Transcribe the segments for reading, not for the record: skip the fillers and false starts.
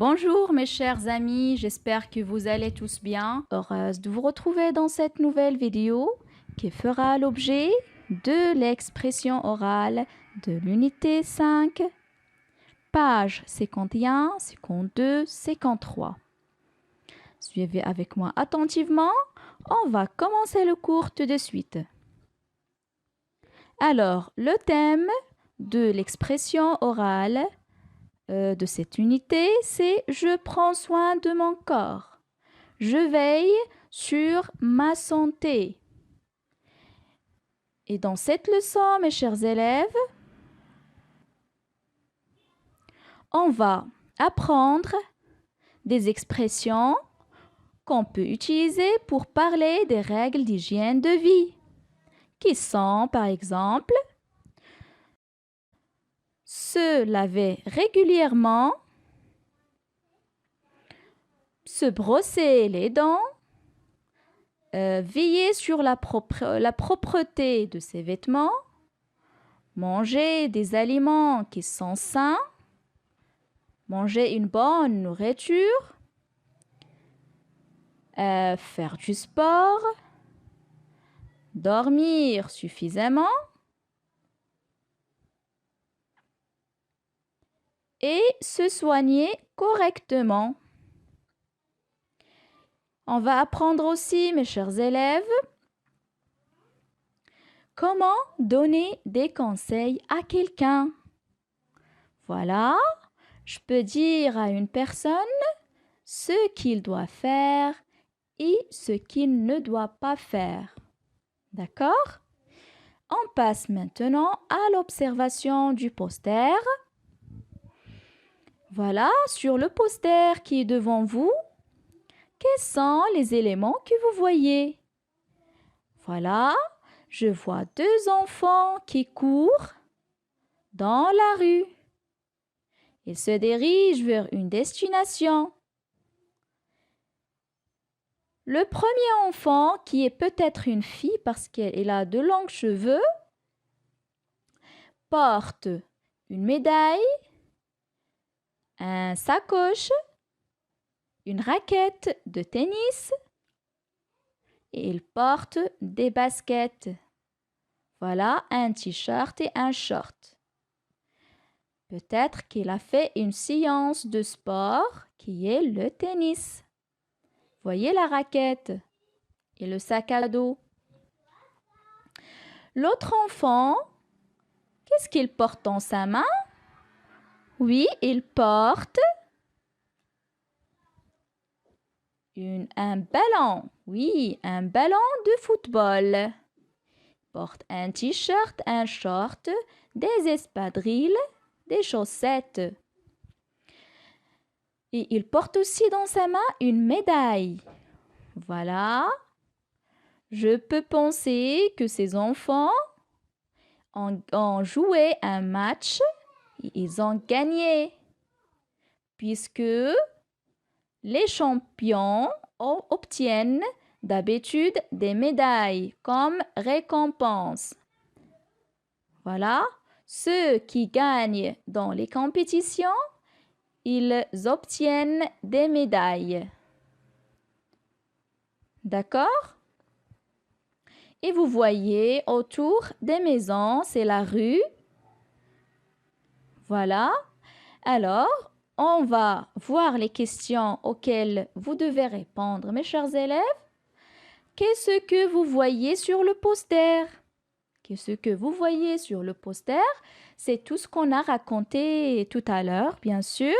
Bonjour mes chers amis, j'espère que vous allez tous bien. Heureuse de vous retrouver dans cette nouvelle vidéo qui fera l'objet de l'expression orale de l'unité 5, page 51, 52, 53. Suivez avec moi attentivement, on va commencer le cours tout de suite. Alors, le thème de l'expression orale de cette unité, c'est « Je prends soin de mon corps ». Je veille sur ma santé. Et dans cette leçon, mes chers élèves, on va apprendre des expressions qu'on peut utiliser pour parler des règles d'hygiène de vie, qui sont, par exemple, se laver régulièrement, se brosser les dents, veiller sur la propreté de ses vêtements, manger des aliments qui sont sains, manger une bonne nourriture, faire du sport, dormir suffisamment et se soigner correctement. On va apprendre aussi, mes chers élèves, comment donner des conseils à quelqu'un. Voilà, je peux dire à une personne ce qu'il doit faire et ce qu'il ne doit pas faire. D'accord? On passe maintenant à l'observation du poster. Voilà, sur le poster qui est devant vous, quels sont les éléments que vous voyez? Voilà, je vois deux enfants qui courent dans la rue. Ils se dirigent vers une destination. Le premier enfant, qui est peut-être une fille parce qu'elle a de longs cheveux, porte une médaille, un sacoche, une raquette de tennis et il porte des baskets. Voilà, un t-shirt et un short. Peut-être qu'il a fait une séance de sport qui est le tennis. Voyez la raquette et le sac à dos. L'autre enfant, qu'est-ce qu'il porte dans sa main? Oui, il porte un ballon. Oui, un ballon de football. Il porte un t-shirt, un short, des espadrilles, des chaussettes. Et il porte aussi dans sa main une médaille. Voilà. Je peux penser que ces enfants ont joué un match et ils ont gagné. Puisque les champions obtiennent d'habitude des médailles comme récompense. Voilà. Ceux qui gagnent dans les compétitions, ils obtiennent des médailles. D'accord? Et vous voyez autour des maisons, c'est la rue. Voilà. Alors, on va voir les questions auxquelles vous devez répondre, mes chers élèves. Qu'est-ce que vous voyez sur le poster? Qu'est-ce que vous voyez sur le poster? C'est tout ce qu'on a raconté tout à l'heure, bien sûr.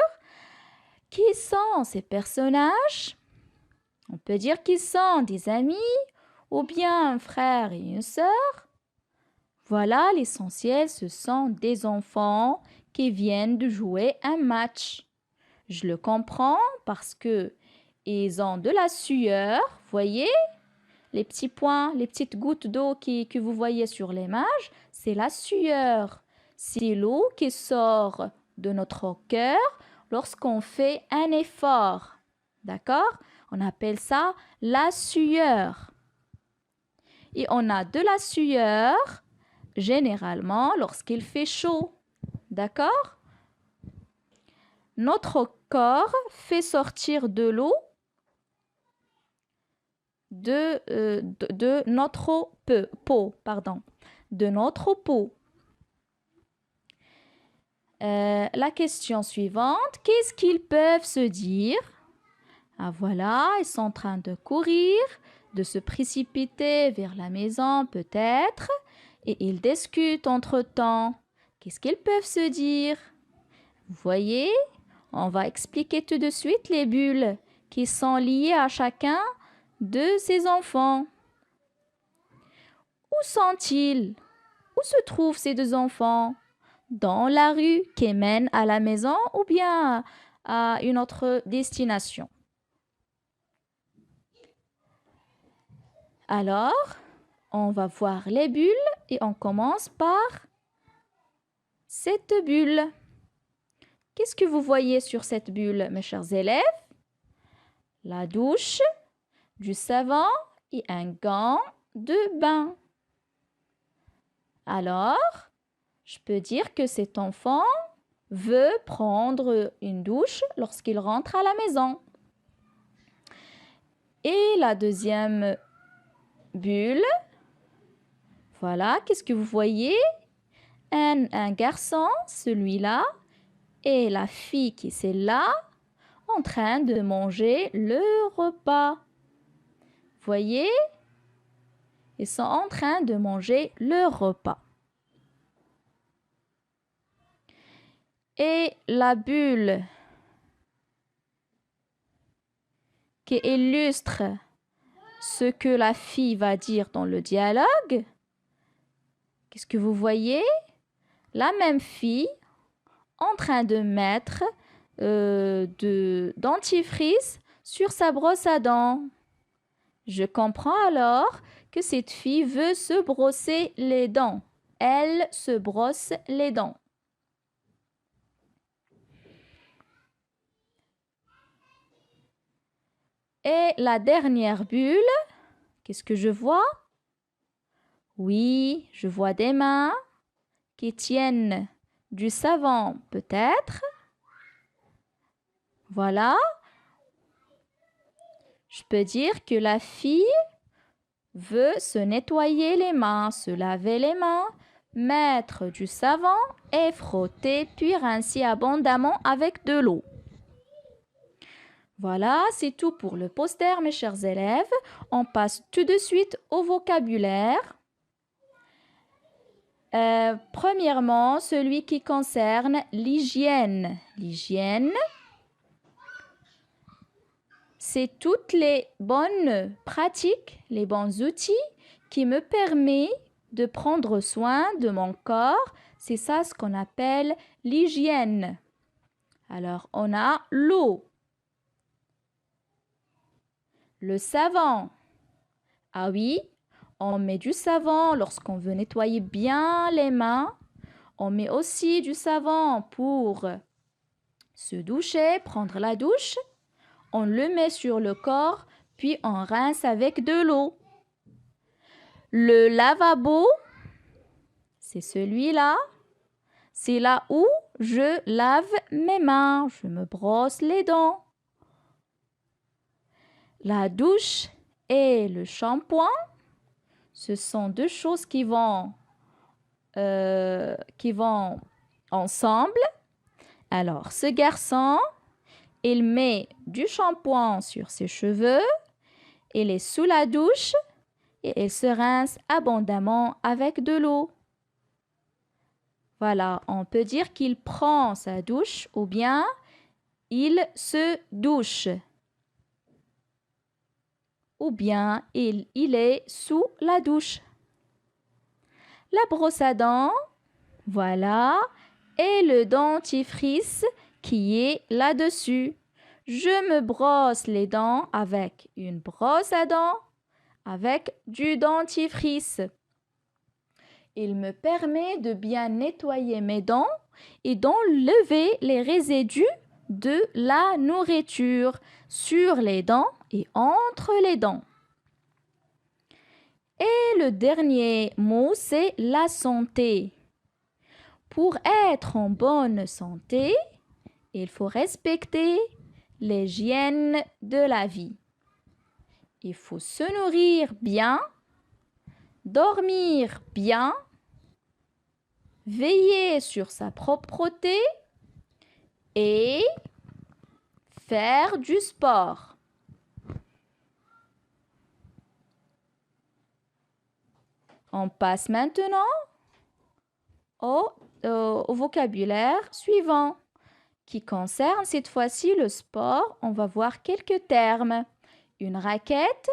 Qui sont ces personnages? On peut dire qu'ils sont des amis ou bien un frère et une sœur. Voilà, l'essentiel, ce sont des enfants qui viennent de jouer un match. Je le comprends parce que ils ont de la sueur, voyez? Les petits points, les petites gouttes d'eau que vous voyez sur l'image, c'est la sueur. C'est l'eau qui sort de notre cœur lorsqu'on fait un effort. D'accord? On appelle ça la sueur. Et on a de la sueur généralement lorsqu'il fait chaud. D'accord? Notre corps fait sortir de l'eau de notre peau, pardon, de notre peau. La question suivante, qu'est-ce qu'ils peuvent se dire? Ah voilà, ils sont en train de courir, de se précipiter vers la maison peut-être, et ils discutent entre-temps. Qu'est-ce qu'ils peuvent se dire? Vous voyez, on va expliquer tout de suite les bulles qui sont liées à chacun de ces enfants. Où sont-ils? Où se trouvent ces deux enfants? Dans la rue qui mène à la maison ou bien à une autre destination? Alors, on va voir les bulles et on commence par cette bulle. Qu'est-ce que vous voyez sur cette bulle, mes chers élèves? La douche, du savon et un gant de bain. Alors, je peux dire que cet enfant veut prendre une douche lorsqu'il rentre à la maison. Et la deuxième bulle, voilà, qu'est-ce que vous voyez? Un garçon, celui-là, et la fille qui est celle-là, en train de manger le repas. Voyez? Ils sont en train de manger le repas. Et la bulle qui illustre ce que la fille va dire dans le dialogue, qu'est-ce que vous voyez? La même fille en train de mettre de dentifrice sur sa brosse à dents. Je comprends alors que cette fille veut se brosser les dents. Elle se brosse les dents. Et la dernière bulle, qu'est-ce que je vois? Oui, je vois des mains qui tiennent du savon peut-être. Voilà. Je peux dire que la fille veut se nettoyer les mains, se laver les mains, mettre du savon et frotter, puis rincer abondamment avec de l'eau. Voilà, c'est tout pour le poster, mes chers élèves. On passe tout de suite au vocabulaire. Premièrement, celui qui concerne l'hygiène. L'hygiène, c'est toutes les bonnes pratiques, les bons outils qui me permettent de prendre soin de mon corps. C'est ça ce qu'on appelle l'hygiène. Alors, on a l'eau, le savon. Ah oui, on met du savon lorsqu'on veut nettoyer bien les mains. On met aussi du savon pour se doucher, prendre la douche. On le met sur le corps, puis on rince avec de l'eau. Le lavabo, c'est celui-là. C'est là où je lave mes mains, je me brosse les dents. La douche et le shampoing, ce sont deux choses qui vont ensemble. Alors, ce garçon, il met du shampoing sur ses cheveux, il est sous la douche et il se rince abondamment avec de l'eau. Voilà, on peut dire qu'il prend sa douche ou bien il se douche. Ou bien il est sous la douche. La brosse à dents, voilà, et le dentifrice qui est là-dessus. Je me brosse les dents avec une brosse à dents, avec du dentifrice. Il me permet de bien nettoyer mes dents et d'enlever les résidus de la nourriture sur les dents et entre les dents. Et le dernier mot, c'est la santé. Pour être en bonne santé, Il faut respecter l'hygiène de la vie. Il faut se nourrir bien, dormir bien, veiller sur sa propreté et faire du sport. On passe maintenant au vocabulaire suivant qui concerne cette fois-ci le sport. On va voir quelques termes. Une raquette,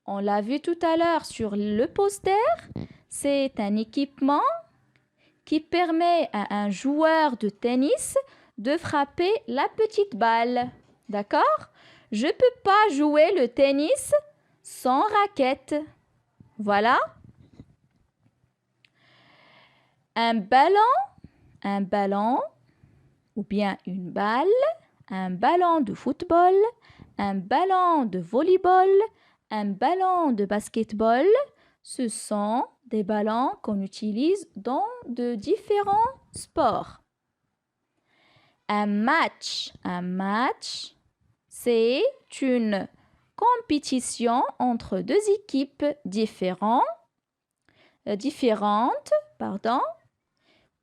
on l'a vu tout à l'heure sur le poster, c'est un équipement qui permet à un joueur de tennis de frapper la petite balle. D'accord? Je ne peux pas jouer le tennis sans raquette. Voilà. Un ballon ou bien une balle, un ballon de football, un ballon de volleyball, un ballon de basketball, ce sont des ballons qu'on utilise dans de différents sports. Un match, c'est une compétition entre deux équipes différentes,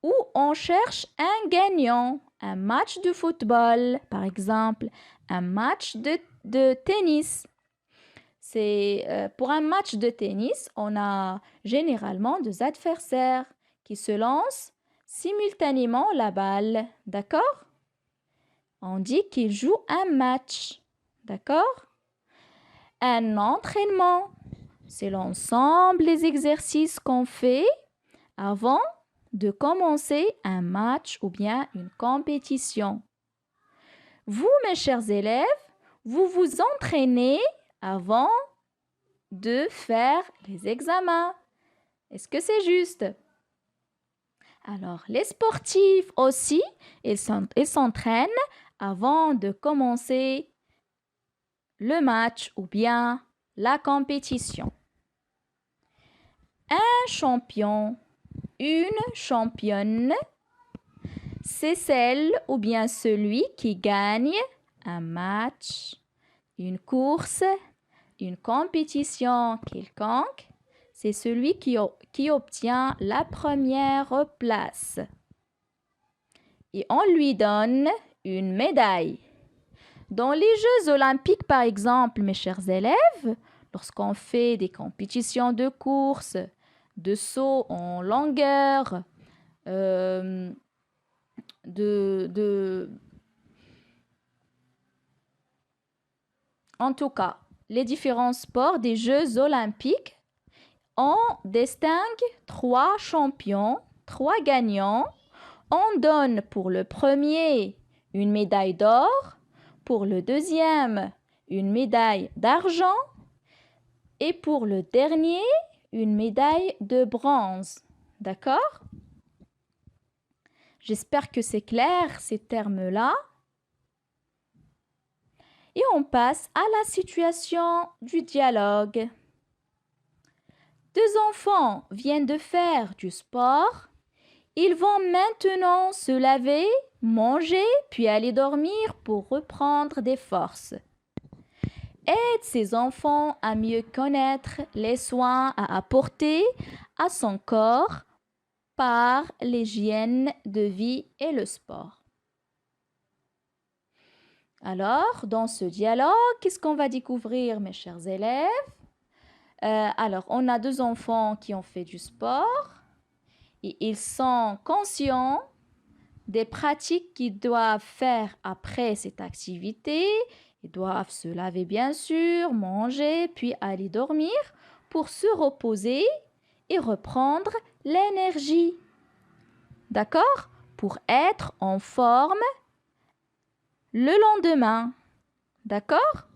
où on cherche un gagnant. Un match de football, par exemple, un match de tennis. Pour un match de tennis, on a généralement deux adversaires qui se lancent simultanément la balle. D'accord? On dit qu'ils jouent un match. D'accord? Un entraînement, c'est l'ensemble des exercices qu'on fait avant de commencer un match ou bien une compétition. Vous, mes chers élèves, vous vous entraînez avant de faire les examens. Est-ce que c'est juste? Alors, les sportifs aussi, ils s'entraînent avant de commencer le match ou bien la compétition. Un champion, une championne, c'est celle ou bien celui qui gagne un match, une course, une compétition quelconque. C'est celui qui obtient la première place. Et on lui donne une médaille. Dans les Jeux olympiques, par exemple, mes chers élèves, lorsqu'on fait des compétitions de course, de saut en longueur, en tout cas, les différents sports des Jeux olympiques, on distingue 3 champions, 3 gagnants. On donne pour le premier une médaille d'or, pour le deuxième une médaille d'argent et pour le dernier une médaille de bronze. D'accord? J'espère que c'est clair ces termes-là. Et on passe à la situation du dialogue. 2 enfants viennent de faire du sport. Ils vont maintenant se laver, manger, puis aller dormir pour reprendre des forces. Aide ces enfants à mieux connaître les soins à apporter à son corps par l'hygiène de vie et le sport. Alors, dans ce dialogue, qu'est-ce qu'on va découvrir, mes chers élèves? Alors, on a 2 enfants qui ont fait du sport et ils sont conscients des pratiques qu'ils doivent faire après cette activité. Ils doivent se laver bien sûr, manger, puis aller dormir pour se reposer et reprendre l'énergie. D'accord? Pour être en forme le lendemain. D'accord?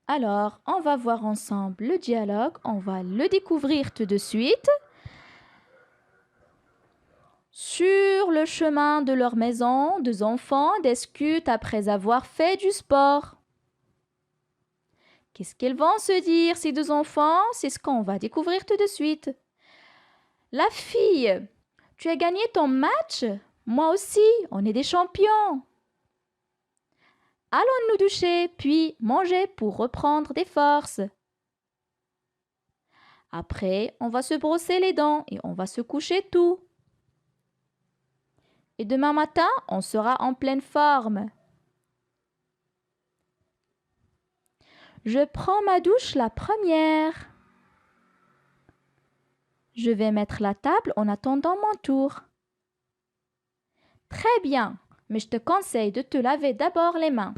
Alors, on va voir ensemble le dialogue. On va le découvrir tout de suite. Sur le chemin de leur maison, 2 enfants discutent après avoir fait du sport. Qu'est-ce qu'ils vont se dire, ces 2 enfants? C'est ce qu'on va découvrir tout de suite. La fille, tu as gagné ton match? Moi aussi, on est des champions. Allons nous doucher, puis manger pour reprendre des forces. Après, on va se brosser les dents et on va se coucher tôt. Et demain matin, on sera en pleine forme. Je prends ma douche la première. Je vais mettre la table en attendant mon tour. Très bien, mais je te conseille de te laver d'abord les mains.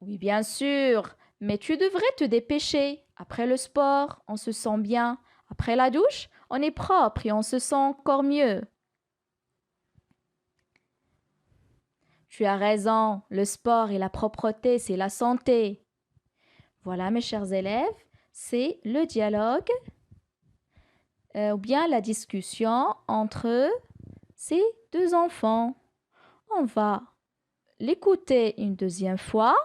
Oui, bien sûr, mais tu devrais te dépêcher. Après le sport, on se sent bien. Après la douche, on est propre et on se sent encore mieux. Tu as raison, le sport et la propreté, c'est la santé. Voilà, mes chers élèves, c'est le dialogue ou bien la discussion entre ces deux enfants. On va l'écouter une deuxième fois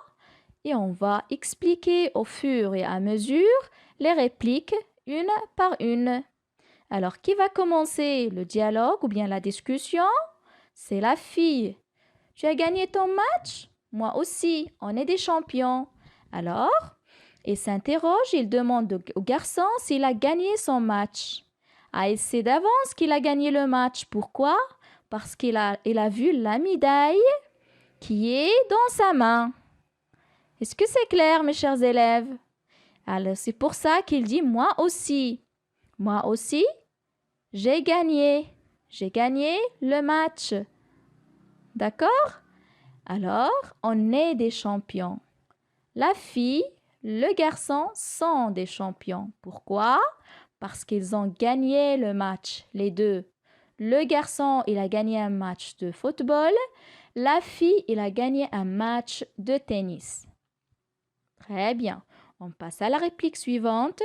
et on va expliquer au fur et à mesure les répliques une par une. Alors, qui va commencer le dialogue ou bien la discussion? C'est la fille. Tu as gagné ton match? Moi aussi, on est des champions. Alors, il s'interroge, il demande au garçon s'il a gagné son match. Ah, il sait d'avance qu'il a gagné le match. Pourquoi? Parce il a vu la médaille qui est dans sa main. Est-ce que c'est clair, mes chers élèves? Alors, c'est pour ça qu'il dit moi aussi. Moi aussi, j'ai gagné. J'ai gagné le match. D'accord? Alors, on est des champions. La fille, le garçon sont des champions. Pourquoi? Parce qu'ils ont gagné le match, les deux. Le garçon, il a gagné un match de football. La fille, il a gagné un match de tennis. Très bien. On passe à la réplique suivante.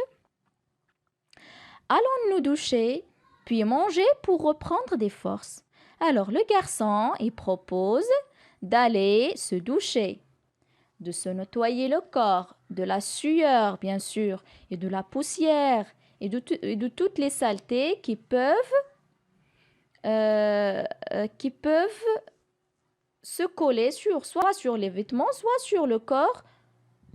Allons nous doucher, puis manger pour reprendre des forces. Alors le garçon, il propose d'aller se doucher, de se nettoyer le corps, de la sueur bien sûr, et de la poussière, et de toutes les saletés qui peuvent se coller soit sur les vêtements, soit sur le corps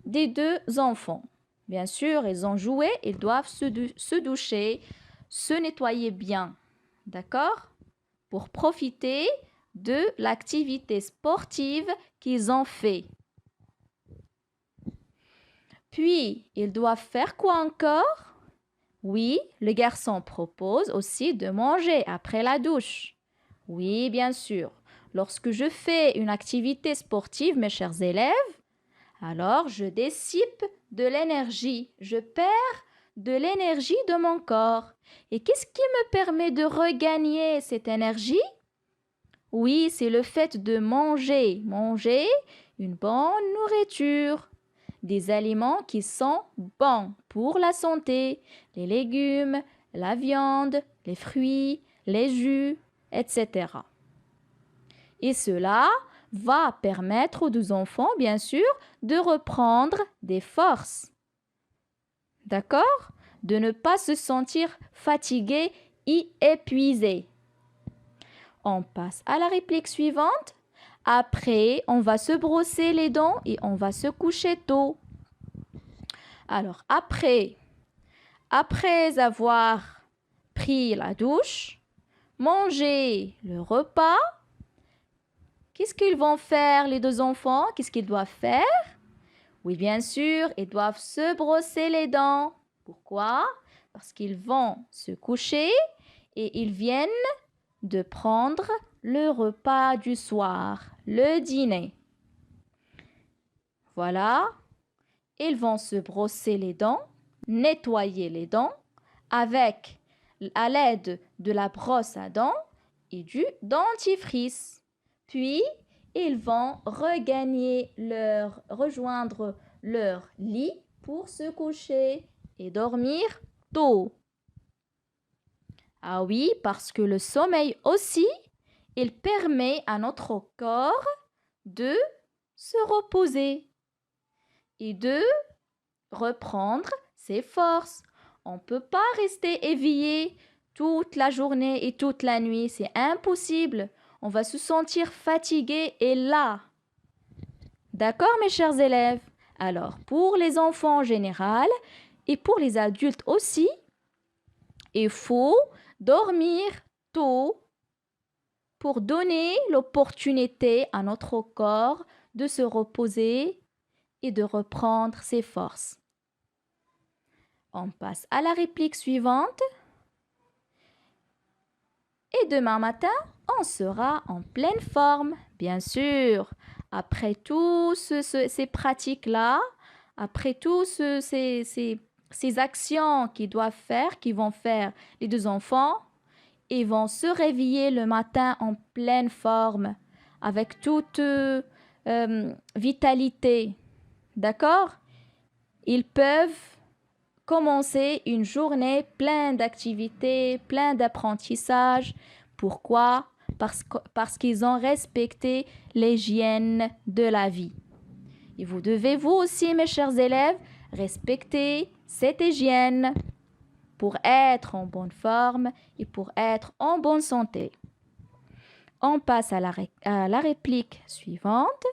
des deux enfants. Bien sûr, ils ont joué, ils doivent se doucher, se nettoyer bien, d'accord? Pour profiter de l'activité sportive qu'ils ont fait. Puis, ils doivent faire quoi encore? Oui, le garçon propose aussi de manger après la douche. Oui, bien sûr. Lorsque je fais une activité sportive, mes chers élèves, alors je dissipe de l'énergie, je perds de l'énergie de mon corps. Et qu'est-ce qui me permet de regagner cette énergie? Oui, c'est le fait de manger. Manger une bonne nourriture, des aliments qui sont bons pour la santé, les légumes, la viande, les fruits, les jus, etc. Et cela va permettre aux deux enfants, bien sûr, de reprendre des forces. D'accord? De ne pas se sentir fatigué et épuisé. On passe à la réplique suivante. Après, on va se brosser les dents et on va se coucher tôt. Alors, après avoir pris la douche, mangé le repas, qu'est-ce qu'ils vont faire les deux enfants? Qu'est-ce qu'ils doivent faire? Oui, bien sûr, ils doivent se brosser les dents. Pourquoi? Parce qu'ils vont se coucher et ils viennent de prendre le repas du soir, le dîner. Voilà, ils vont se brosser les dents, nettoyer les dents à l'aide de la brosse à dents et du dentifrice. Puis, ils vont rejoindre leur lit pour se coucher et dormir tôt. Ah oui, parce que le sommeil aussi, il permet à notre corps de se reposer et de reprendre ses forces. On ne peut pas rester éveillé toute la journée et toute la nuit. C'est impossible. On va se sentir fatigué et là. D'accord, mes chers élèves? Alors, pour les enfants en général et pour les adultes aussi, il faut dormir tôt pour donner l'opportunité à notre corps de se reposer et de reprendre ses forces. On passe à la réplique suivante. Et demain matin, on sera en pleine forme, bien sûr. Après toutes ces pratiques-là, après toutes ces actions qu'ils doivent faire, qu'ils vont faire les deux enfants, ils vont se réveiller le matin en pleine forme, avec toute vitalité. D'accord? Ils peuvent commencer une journée pleine d'activités, pleine d'apprentissage. Pourquoi? Parce qu'ils ont respecté l'hygiène de la vie. Et vous devez, vous aussi, mes chers élèves, respecter cette hygiène pour être en bonne forme et pour être en bonne santé. On passe à la réplique suivante.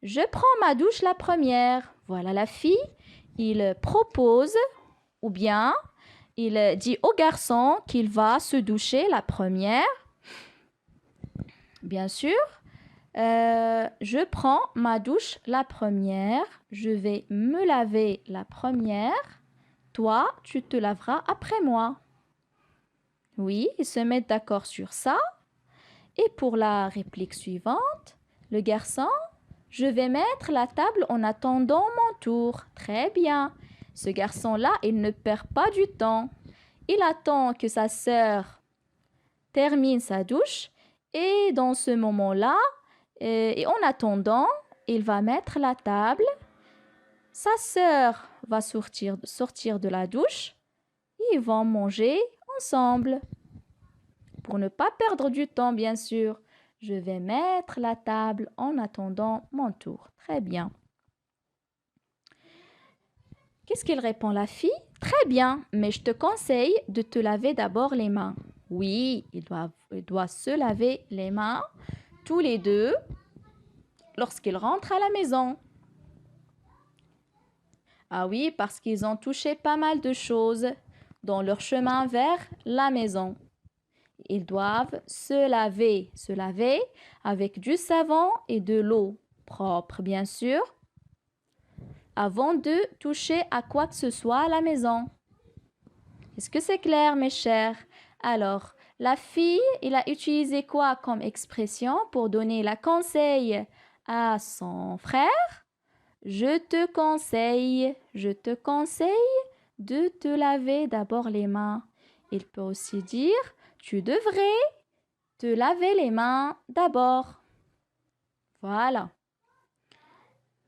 Je prends ma douche la première. Voilà la fille. Il propose ou bien il dit au garçon qu'il va se doucher la première. Bien sûr, je prends ma douche la première. Je vais me laver la première. Toi, tu te laveras après moi. Oui, ils se mettent d'accord sur ça. Et pour la réplique suivante, le garçon, je vais mettre la table en attendant mon tour. Très bien. Ce garçon-là, il ne perd pas du temps. Il attend que sa sœur termine sa douche et dans ce moment-là, et en attendant, il va mettre la table. Sa sœur va sortir de la douche et ils vont manger ensemble. Pour ne pas perdre du temps, bien sûr, je vais mettre la table en attendant mon tour. Très bien. Qu'est-ce qu'il répond la fille? Très bien, mais je te conseille de te laver d'abord les mains. Oui, il doit se laver les mains tous les deux lorsqu'ils rentrent à la maison. Ah oui, parce qu'ils ont touché pas mal de choses dans leur chemin vers la maison. Ils doivent se laver avec du savon et de l'eau propre, bien sûr, avant de toucher à quoi que ce soit à la maison. Est-ce que c'est clair, mes chers? Alors, la fille, il a utilisé quoi comme expression pour donner la conseil à son frère? Je te conseille de te laver d'abord les mains. Il peut aussi dire, tu devrais te laver les mains d'abord. Voilà.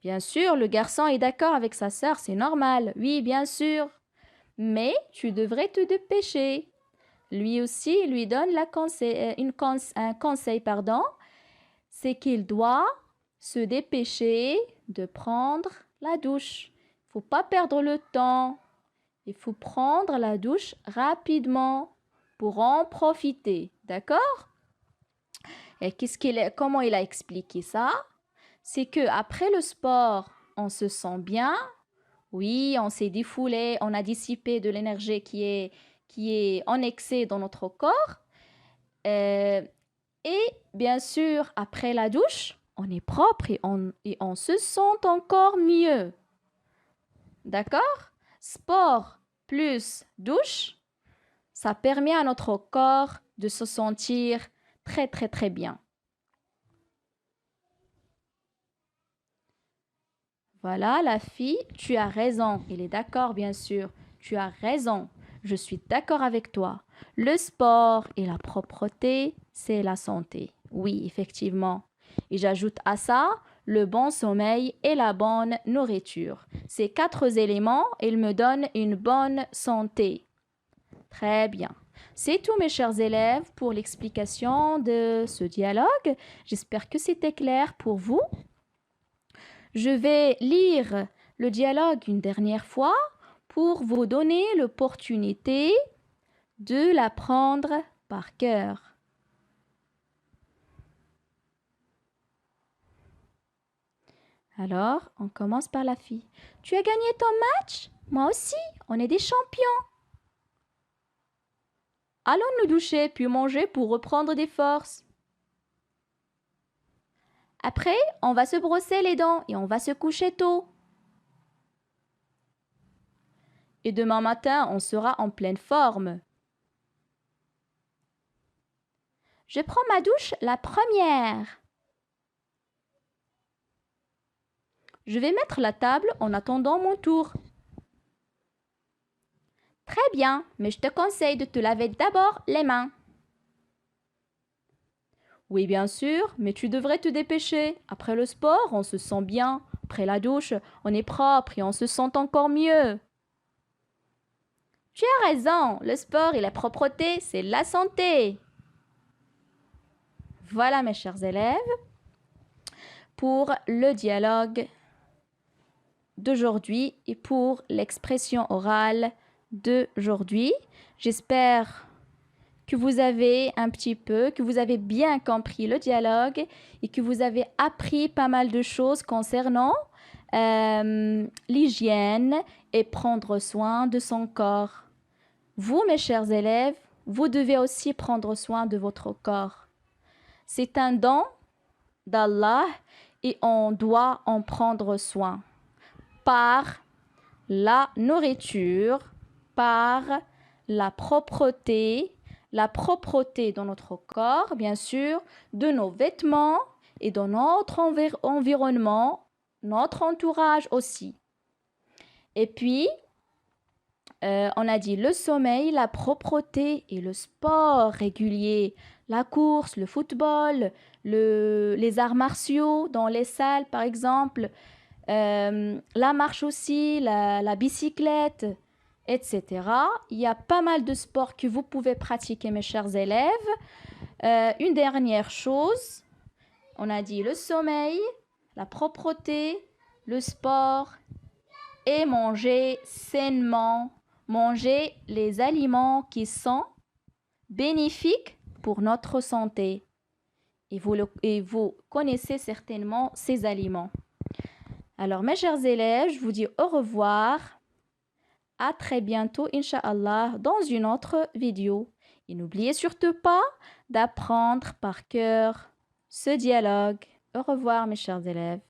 Bien sûr, le garçon est d'accord avec sa sœur, c'est normal. Oui, bien sûr. Mais tu devrais te dépêcher. Lui aussi, il lui donne un conseil, c'est qu'il doit se dépêcher de prendre la douche. Il ne faut pas perdre le temps. Il faut prendre la douche rapidement pour en profiter. D'accord? Et comment il a expliqué ça? C'est que après le sport, on se sent bien. Oui, on s'est défoulé, on a dissipé de l'énergie qui est en excès dans notre corps. Et bien sûr, après la douche, on est propre et on se sent encore mieux. D'accord? Sport plus douche, ça permet à notre corps de se sentir très, très, très bien. Voilà, la fille, tu as raison. Il est d'accord, bien sûr. Tu as raison. Je suis d'accord avec toi. Le sport et la propreté, c'est la santé. Oui, effectivement. Et j'ajoute à ça le bon sommeil et la bonne nourriture. Ces 4 éléments, ils me donnent une bonne santé. Très bien. C'est tout, mes chers élèves, pour l'explication de ce dialogue. J'espère que c'était clair pour vous. Je vais lire le dialogue une dernière fois pour vous donner l'opportunité de l'apprendre par cœur. Alors, on commence par la fille. Tu as gagné ton match? Moi aussi, on est des champions. Allons nous doucher puis manger pour reprendre des forces. Après, on va se brosser les dents et on va se coucher tôt. Et demain matin, on sera en pleine forme. Je prends ma douche la première. Je vais mettre la table en attendant mon tour. Très bien, mais je te conseille de te laver d'abord les mains. Oui, bien sûr, mais tu devrais te dépêcher. Après le sport, on se sent bien. Après la douche, on est propre et on se sent encore mieux. Tu as raison, le sport et la propreté, c'est la santé. Voilà mes chers élèves pour le dialogue d'aujourd'hui et pour l'expression orale d'aujourd'hui. J'espère que vous avez que vous avez bien compris le dialogue et que vous avez appris pas mal de choses concernant l'hygiène et prendre soin de son corps. Vous, mes chers élèves, vous devez aussi prendre soin de votre corps. C'est un don d'Allah et on doit en prendre soin par la nourriture, par la propreté dans notre corps, bien sûr, de nos vêtements et de notre environnement, notre entourage aussi. Et puis, on a dit le sommeil, la propreté et le sport régulier, la course, le football, les arts martiaux dans les salles par exemple, la marche aussi, la bicyclette, etc. Il y a pas mal de sports que vous pouvez pratiquer mes chers élèves. Une dernière chose, on a dit le sommeil, la propreté, le sport et manger sainement. Manger les aliments qui sont bénéfiques pour notre santé. Et vous connaissez certainement ces aliments. Alors, mes chers élèves, je vous dis au revoir. À très bientôt, Inch'Allah, dans une autre vidéo. Et n'oubliez surtout pas d'apprendre par cœur ce dialogue. Au revoir, mes chers élèves.